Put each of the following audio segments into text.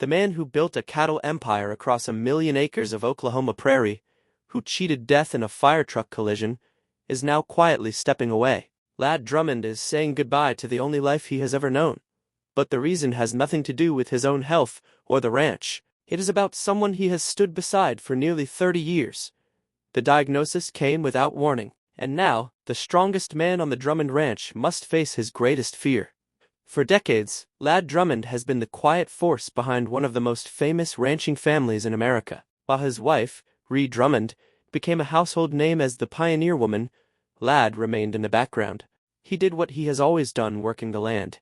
The man who built a cattle empire across 1 million acres of Oklahoma prairie, who cheated death in a fire truck collision, is now quietly stepping away. Lad Drummond is saying goodbye to the only life he has ever known. But the reason has nothing to do with his own health or the ranch. It is about someone he has stood beside for nearly 30 years. The diagnosis came without warning, and now, the strongest man on the Drummond ranch must face his greatest fear. For decades, Lad Drummond has been the quiet force behind one of the most famous ranching families in America. While his wife, Ree Drummond, became a household name as the pioneer woman, Lad remained in the background. He did what he has always done, working the land.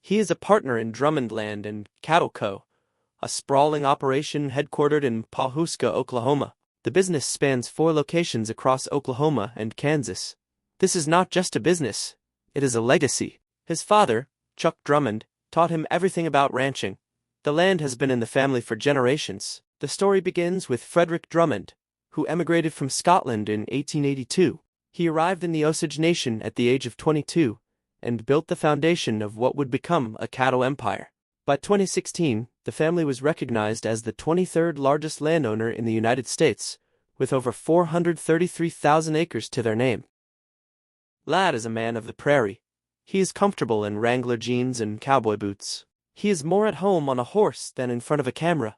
He is a partner in Drummond Land and Cattle Co., a sprawling operation headquartered in Pawhuska, Oklahoma. The business spans 4 locations across Oklahoma and Kansas. This is not just a business, it is a legacy. His father, Chuck Drummond, taught him everything about ranching. The land has been in the family for generations. The story begins with Frederick Drummond, who emigrated from Scotland in 1882. He arrived in the Osage Nation at the age of 22 and built the foundation of what would become a cattle empire. By 2016, the family was recognized as the 23rd largest landowner in the United States, with over 433,000 acres to their name. Lad is a man of the prairie. He is comfortable in Wrangler jeans and cowboy boots. He is more at home on a horse than in front of a camera.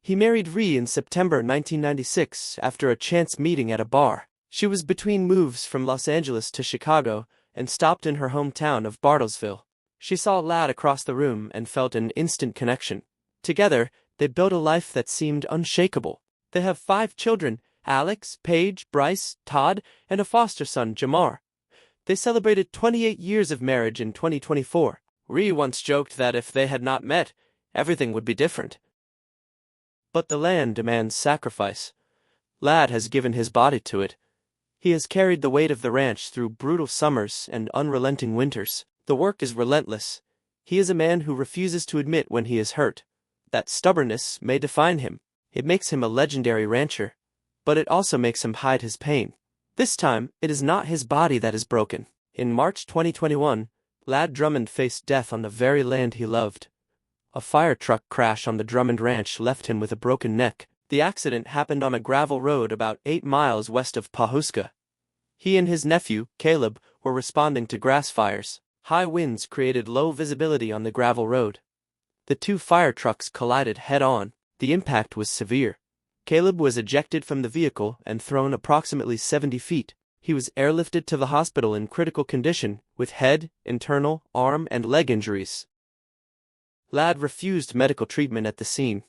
He married Ree in September 1996 after a chance meeting at a bar. She was between moves from Los Angeles to Chicago and stopped in her hometown of Bartlesville. She saw Lad across the room and felt an instant connection. Together, they built a life that seemed unshakable. They have 5 children: Alex, Paige, Bryce, Todd, and a foster son, Jamar. They celebrated 28 years of marriage in 2024. Ree once joked that if they had not met, everything would be different. But the land demands sacrifice. Lad has given his body to it. He has carried the weight of the ranch through brutal summers and unrelenting winters. The work is relentless. He is a man who refuses to admit when he is hurt. That stubbornness may define him. It makes him a legendary rancher, but it also makes him hide his pain. This time, it is not his body that is broken. In March 2021, Lad Drummond faced death on the very land he loved. A fire truck crash on the Drummond Ranch left him with a broken neck. The accident happened on a gravel road about 8 miles west of Pawhuska. He and his nephew, Caleb, were responding to grass fires. High winds created low visibility on the gravel road. The 2 fire trucks collided head-on. The impact was severe. Caleb was ejected from the vehicle and thrown approximately 70 feet. He was airlifted to the hospital in critical condition, with head, internal, arm, and leg injuries. Lad refused medical treatment at the scene.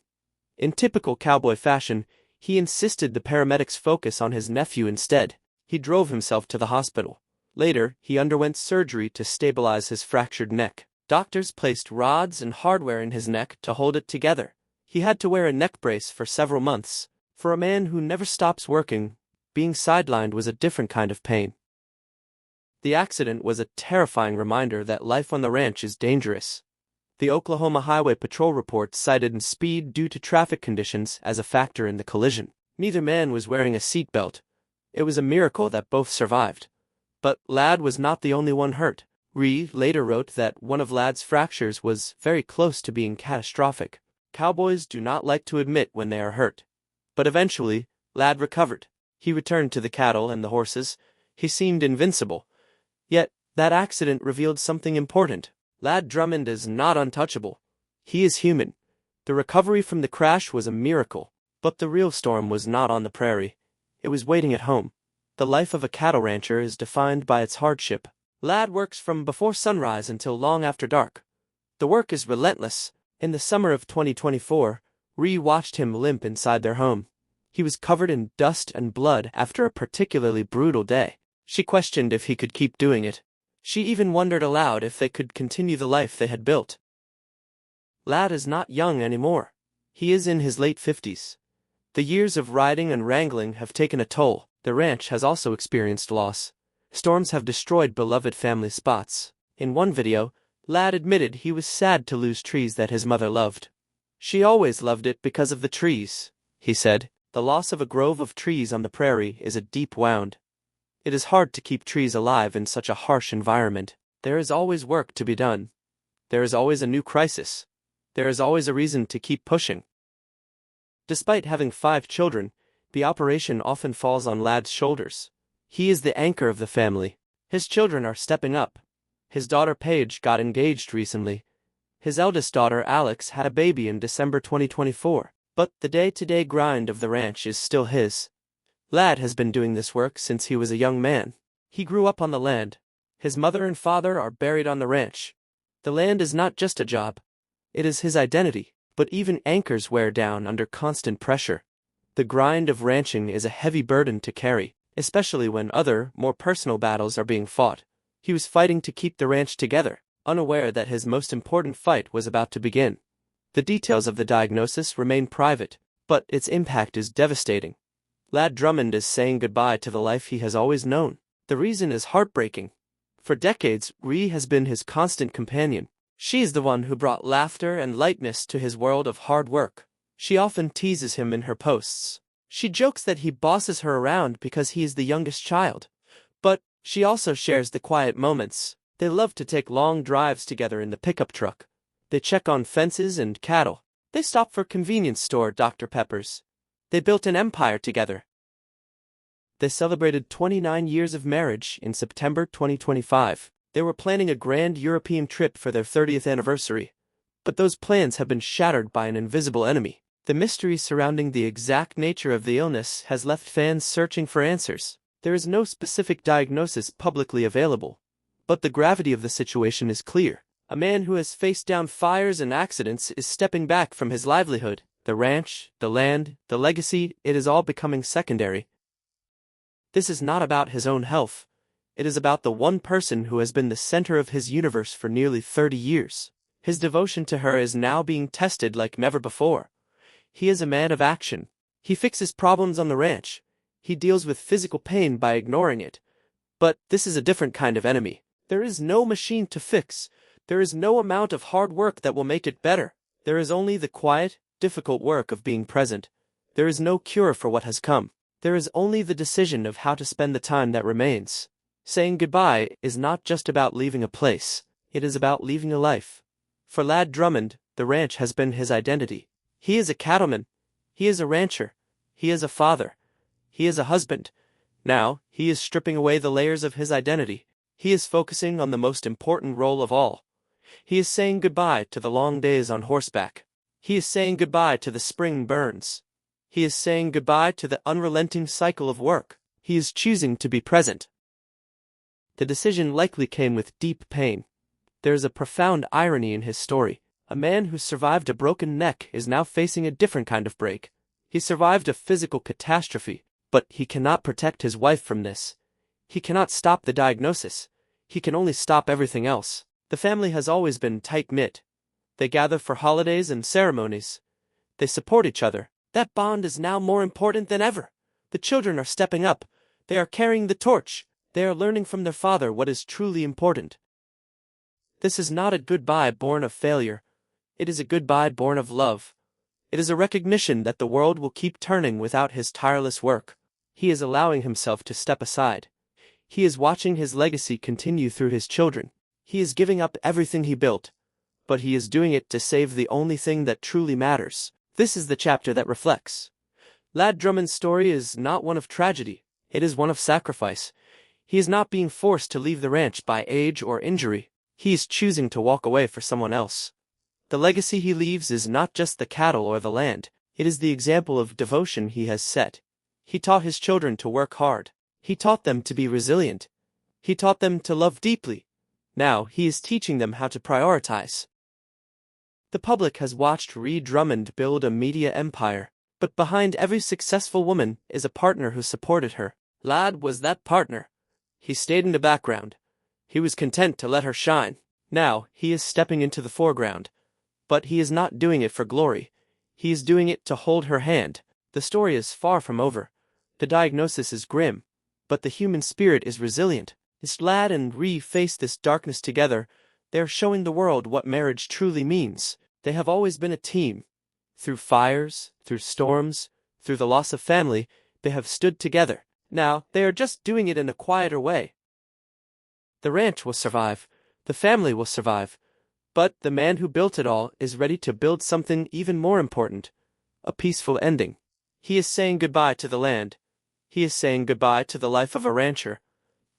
In typical cowboy fashion, he insisted the paramedics focus on his nephew instead. He drove himself to the hospital. Later, he underwent surgery to stabilize his fractured neck. Doctors placed rods and hardware in his neck to hold it together. He had to wear a neck brace for several months. For a man who never stops working, being sidelined was a different kind of pain. The accident was a terrifying reminder that life on the ranch is dangerous. The Oklahoma Highway Patrol report cited speed due to traffic conditions as a factor in the collision. Neither man was wearing a seatbelt. It was a miracle that both survived. But Lad was not the only one hurt. Ree later wrote that one of Lad's fractures was very close to being catastrophic. Cowboys do not like to admit when they are hurt. But eventually, Lad recovered. He returned to the cattle and the horses. He seemed invincible. Yet, that accident revealed something important. Lad Drummond is not untouchable. He is human. The recovery from the crash was a miracle. But the real storm was not on the prairie. It was waiting at home. The life of a cattle rancher is defined by its hardship. Lad works from before sunrise until long after dark. The work is relentless. In the summer of 2024, Ree watched him limp inside their home. He was covered in dust and blood after a particularly brutal day. She questioned if he could keep doing it. She even wondered aloud if they could continue the life they had built. Lad is not young anymore. He is in his late 50s. The years of riding and wrangling have taken a toll. The ranch has also experienced loss. Storms have destroyed beloved family spots. In one video, Lad admitted he was sad to lose trees that his mother loved. She always loved it because of the trees, he said. The loss of a grove of trees on the prairie is a deep wound. It is hard to keep trees alive in such a harsh environment. There is always work to be done. There is always a new crisis. there is always a reason to keep pushing. Despite having 5 children, the operation often falls on Lad's shoulders. He is the anchor of the family. His children are stepping up. His daughter Paige got engaged recently. His eldest daughter Alex had a baby in December 2024. But the day-to-day grind of the ranch is still his. Lad has been doing this work since he was a young man. He grew up on the land. His mother and father are buried on the ranch. The land is not just a job. It is his identity. But even anchors wear down under constant pressure. The grind of ranching is a heavy burden to carry, especially when other, more personal battles are being fought. He was fighting to keep the ranch together, unaware that his most important fight was about to begin. The details of the diagnosis remain private, but its impact is devastating. Lad Drummond is saying goodbye to the life he has always known. The reason is heartbreaking. For decades, Ree has been his constant companion. She's the one who brought laughter and lightness to his world of hard work. She often teases him in her posts. She jokes that he bosses her around because he is the youngest child. But she also shares the quiet moments. They love to take long drives together in the pickup truck. They check on fences and cattle. They stop for convenience store Dr. Peppers. They built an empire together. They celebrated 29 years of marriage in September 2025. They were planning a grand European trip for their 30th anniversary. But those plans have been shattered by an invisible enemy. The mystery surrounding the exact nature of the illness has left fans searching for answers. There is no specific diagnosis publicly available. But the gravity of the situation is clear. A man who has faced down fires and accidents is stepping back from his livelihood. The ranch, the land, the legacy, it is all becoming secondary. This is not about his own health. It is about the one person who has been the center of his universe for nearly 30 years. His devotion to her is now being tested like never before. He is a man of action. He fixes problems on the ranch. He deals with physical pain by ignoring it. But this is a different kind of enemy. There is no machine to fix. There is no amount of hard work that will make it better. There is only the quiet, difficult work of being present. There is no cure for what has come. There is only the decision of how to spend the time that remains. Saying goodbye is not just about leaving a place. It is about leaving a life. For Lad Drummond, the ranch has been his identity. He is a cattleman. He is a rancher. He is a father. He is a husband. Now, he is stripping away the layers of his identity. He is focusing on the most important role of all. He is saying goodbye to the long days on horseback. He is saying goodbye to the spring burns. He is saying goodbye to the unrelenting cycle of work. He is choosing to be present. The decision likely came with deep pain. There is a profound irony in his story. A man who survived a broken neck is now facing a different kind of break. He survived a physical catastrophe, but he cannot protect his wife from this. He cannot stop the diagnosis. He can only stop everything else. The family has always been tight-knit. They gather for holidays and ceremonies. They support each other. That bond is now more important than ever. The children are stepping up. They are carrying the torch. They are learning from their father what is truly important. This is not a goodbye born of failure. It is a goodbye born of love. It is a recognition that the world will keep turning without his tireless work. He is allowing himself to step aside. He is watching his legacy continue through his children. He is giving up everything he built. But he is doing it to save the only thing that truly matters. This is the chapter that reflects. Lad Drummond's story is not one of tragedy. It is one of sacrifice. He is not being forced to leave the ranch by age or injury. He is choosing to walk away for someone else. The legacy he leaves is not just the cattle or the land. It is the example of devotion he has set. He taught his children to work hard. He taught them to be resilient. He taught them to love deeply. Now he is teaching them how to prioritize. The public has watched Ree Drummond build a media empire, but behind every successful woman is a partner who supported her. Lad was that partner. He stayed in the background. He was content to let her shine. Now he is stepping into the foreground. But he is not doing it for glory. He is doing it to hold her hand. The story is far from over. The diagnosis is grim, but the human spirit is resilient. As Lad and Ree face this darkness together, they are showing the world what marriage truly means. They have always been a team. Through fires, through storms, through the loss of family, they have stood together. Now, they are just doing it in a quieter way. The ranch will survive. The family will survive. But the man who built it all is ready to build something even more important, a peaceful ending. He is saying goodbye to the land. He is saying goodbye to the life of a rancher.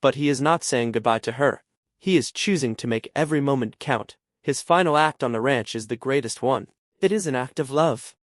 But he is not saying goodbye to her. He is choosing to make every moment count. His final act on the ranch is the greatest one. It is an act of love.